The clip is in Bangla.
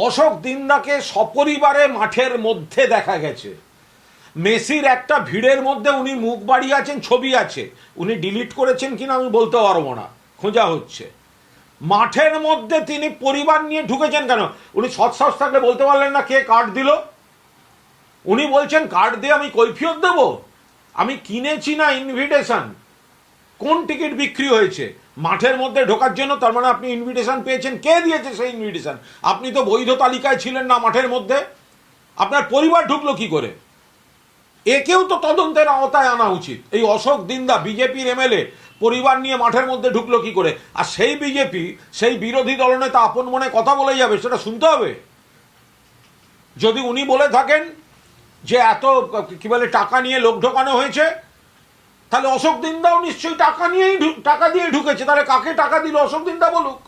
অশোক দিন্দাকে সপরিবারে মাঠের মধ্যে দেখা গেছে। মেসির একটা ভিড়ের মধ্যে উনি মুখ বাড়িয়ে আছেন, ছবি আছে, উনি ডিলিট করেছেন কিনা আমি বলতে পারবো না, খোঁজা হচ্ছে। মাঠের মধ্যে তিনি পরিবার নিয়ে ঢুকেছেন কেন? উনি সৎসাহস থাকলে বলতে পারলেন না কে কার্ড দিল? উনি বলছেন কার্ড দিয়ে আমি কৈফিয়ত দেব? আমি কিনেছি না ইনভিটেশন। কোন টিকিট বিক্রি হয়েছে মাঠের মধ্যে ঢোকার জন্য? তার মানে আপনি ইনভিটেশন পেয়েছেন, কে দিয়েছে সেই ইনভিটেশন? আপনি তো বৈধ তালিকায় ছিলেন না মাঠের মধ্যে, আপনার পরিবার ঢুকলো কি করে? একেও তো তদন্তের আওতায় আনা উচিত। এই অশোক দিন্দা বিজেপির এমএলএ পরিবার নিয়ে মাঠের মধ্যে ঢুকলো কি করে? আর সেই বিজেপি, সেই বিরোধী দলনেতা আপন মনে কথা বলে যাবে, সেটা শুনতে হবে। যদি উনি বলে থাকেন যে এত কি বলে টাকা নিয়ে লোক ঢোকানো হয়েছে, তাহলে অশোক দিন্দাও নিশ্চয়ই টাকা দিয়ে ঢুকেছে। তাহলে কাকে টাকা দিল অশোক দিন্দা বলুক।